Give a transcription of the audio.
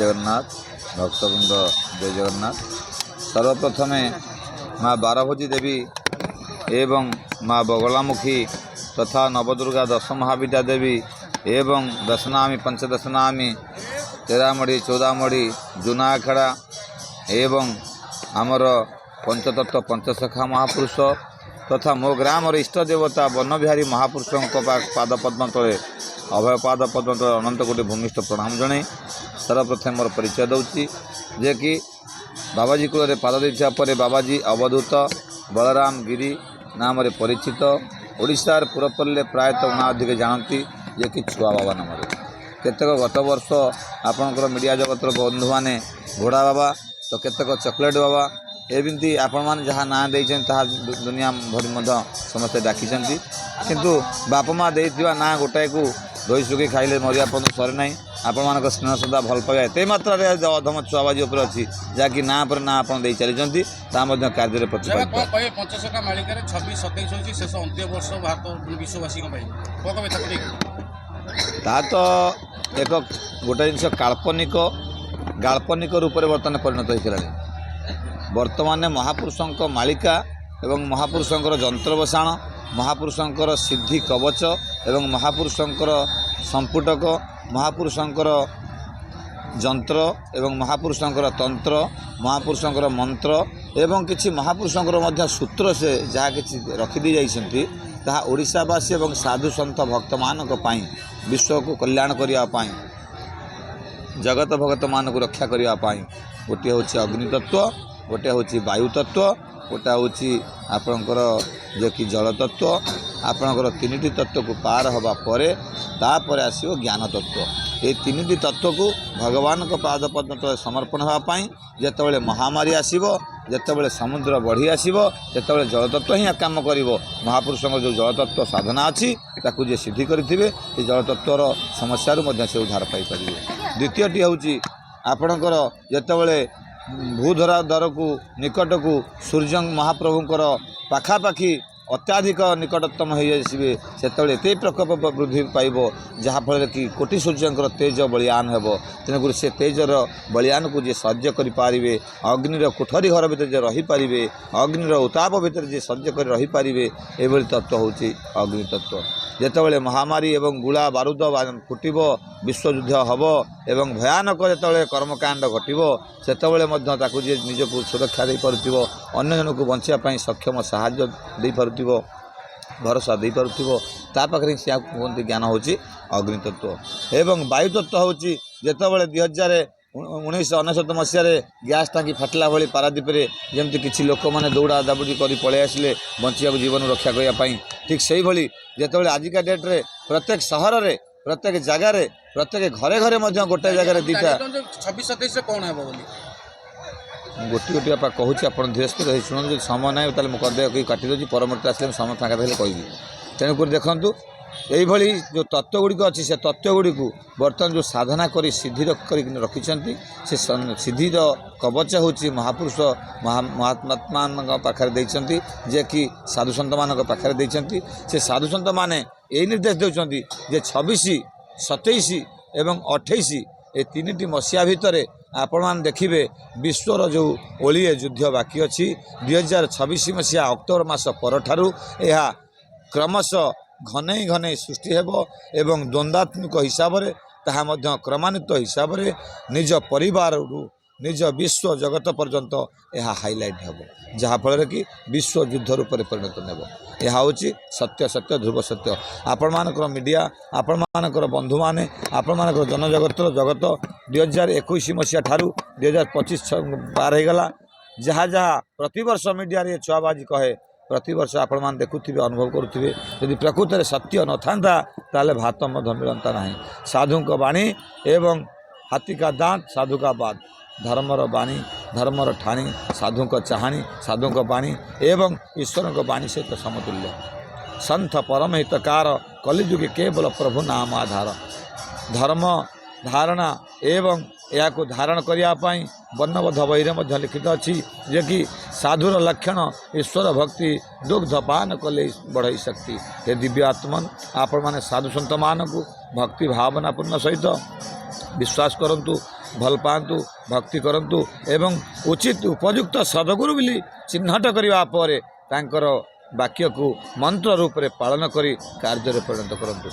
जगन्नाथ भक्तवृंद जय जगन्नाथ। सर्वप्रथमे माँ बारभोजी देवी एवं माँ बगलामुखी तथा नवदुर्गा दश महाविद्या देवी एवं दशनामी पंचदशनामी तेरामढ़ी चौदामढ़ी जुनाखेड़ा एवं आमर पंचतत्व पंचसखा महापुरुष तथा मो ग्राम इष्ट देवता बनबिहारी महापुरुषों पाद पद्म तले अभय पाद पद्म तले अनंत कोटि भूमिष्ठ प्रणाम जन सर्वप्रथम मोर परिचय दूची जे कि बाबाजी कूल पाद देता पर बाबाजी अवधूत बलराम गिरी नाम परिचित ओडिशार पुरपल्ले प्रायतः उना अधिक जानती जे कि छुआ बाबा नाम केतक गत वर्ष आपणकर मीडिया जगतर बंधु मैंने घोड़ा बाबा तो केतक चॉकलेट बाबा एमती आपण मैंने जहाँ ना देते दुनिया भरी समस्ते डाकी किंतु बाप माँ देथिबा ना गोटाए को धोई सुखी खाइले मरिया पर्यंत सरे ना आपण मान स्नेह श्रद्धा भल पाइबा एत मात्रा अधम छुआबाजी उपर अच्छी जहाँकि ना पर ना आप दे चली कार्य पंचसखा मालिका 26 27 होची शेष अंतिम वर्ष भारत विश्ववासी ता तो एक गोटे जिनस काल्पनिक रूप से बर्तमान परिणत होता वर्तमान महापुरुषों मालिका एवं महापुरुषों जंत्र बसाण महापुरुषों सिद्धि कवच एवं महापुरुषों संपुटक महापुरुषों जंत्र एवं महापुरुषों तंत्र महापुरुषों मंत्र एवं किसी महापुरुषों सूत्र से जहाँ कि रखिदी जाइछन्ति ताहा ओडिशावासी एवं साधु सन्त भक्त मानक पाई विश्व को कल्याण करने जगत भगत मान को रक्षा करने गोटे हूँ अग्नितत्व गोटे हूँ वायु तत्व गोटे हूँ आपणकर जे कि जल तत्व आपणकर तीन तत्व को पार हवा परे तापर आसो ज्ञान तत्व ये तीन तत्व को भगवान को पाद पद्म तले समर्पण होगापाई जितेबाला महामारी आसो जितेबाला समुद्र बढ़ी आसो जितेबाला जलतत्व ही काम कर महापुरुषों जो जलतत्व साधना अच्छी ताकू जे सिद्धि करेंगे ये जलतत्वर समस्या से उद्धार पाइपर। द्वितीयटी हूँ आपणकर जितेबाला भूधरा दर को निकट को सूर्य महाप्रभुंर पाखापाखि अत्याधिक निकटतम हो जाए से प्रकोप वृद्धि पाइब जहाँफल कि कोटि सूर्यंकर तेज बलियान हेब तेणुक से तेजर बलियान को जे सह्य करें अग्निर कोठरी घर भितर जे रहीपारे अग्निर उताप भितर जे सह्य कर रहीपारे एभली तत्व हूँ अग्नितत्व जितेबाला महामारी एवं गुला बारूद फुटब विश्वयुद्ध हम एवं भयानक जितेबाला कर्मकांड घटव से जे निजक सुरक्षा दे पारुथिबो अन्य जन को बंचापी सक्षम साहाय्य दे पारुथिबो भरोसा दे पारुथिबो ता पाखरे से कहते ज्ञान हूँ अग्नितत्व एवं वायुतत्व हूँ जितेबाला 1999 मसीह गैस टाँकी फाटला भाई पारादीप जमती किसी लोक मैंने दौड़ा दाबुड़ी कर पलि आसिले बंचा जीवन रक्षा करने ठीक से भाई जितेबाला आजिका डेट्रे प्रत्येक सहर में प्रत्येक जगार प्रत्येक घरे घरे गोटे जगह दीटा 26-27 कौन है गोटी गोटी आप कहूँ आप धीरे स्थिर शुणु समय ना मुझे काटी दूसरी परवर्त आसे समय फाँका देखे कहबी तेणुक देखूँ यही जो तत्वगुड़िक अच्छी से तत्वगुड़ी को बर्तमान जो साधना कर सिद्धि रखिंट से सिद्धिर कवच हूँ महापुरुष महात्मा पाखे देते जे कि साधु सन्त मान पाखे देते से साधु सन्त मैंने यही निर्देश देते 26, 27 एवं 28 ये 3टी मसीहा भितर आपण मैंने देखिए विश्वर जो ओलिए युद्ध बाकी अच्छी 2026 मसीहा अक्टोबर मास परठारु यह क्रमशः घने घने सृष्टि हेब एवं द्वंद्वात्मक हिसाब से ताहा क्रमान्वित हिसाब से निज परिवार निज विश्व जगत पर्यंत यह हाइलाइट हेब जहाँफल कि विश्व युद्ध रूप में परिणत नेब यह हूँ सत्य सत्य ध्रुव सत्य आपण मानकर मीडिया आपण मानकर बंधु माने आपण मानकर जनजगतर जगत 2021 मसीहा ठारू 2025 पार हो गला जहाँ जहाँ प्रतिवर्ष मीडिया रे छुआबाजी कहे प्रतिवर्ष आपण मान देखुथिबे अनुभव करुथिबे यदि प्रकृत में सत्य न था ताले भात मिलता ना साधु का बाणी एवं हाथी का दांत साधु का बात धर्मर बाणी धर्मर ठाणी साधु का चाहाणी साधु का बाणी एवं ईश्वर का बाणी सहित समतुल्य संथ परम हितकार कलिजुगे केवल प्रभु नाम आधार धर्म धारणा एवं या को धारण करने वर्णबद्ध बही लिखित अच्छी जे कि साधुर लक्षण ईश्वर भक्ति दुग्धपान कले बढ़ई शक्ति हे दिव्य आत्मन आपण मैंने साधु सन्त मान को भक्ति भावनापूर्ण सहित विश्वास करंतु ଭଲ ପାଆନ୍ତୁ ଭକ୍ତି କରନ୍ତୁ ଏବଂ ଉଚିତ ଉପଯୁକ୍ତ ସଦଗୁରୁ ବୋଲି ଚିହ୍ନଟ କରିବା ପରେ ତାଙ୍କର ବାକ୍ୟକୁ ମନ୍ତ୍ର ରୂପରେ ପାଳନ କରି କାର୍ଯ୍ୟରେ ପରିଣତ କରନ୍ତୁ।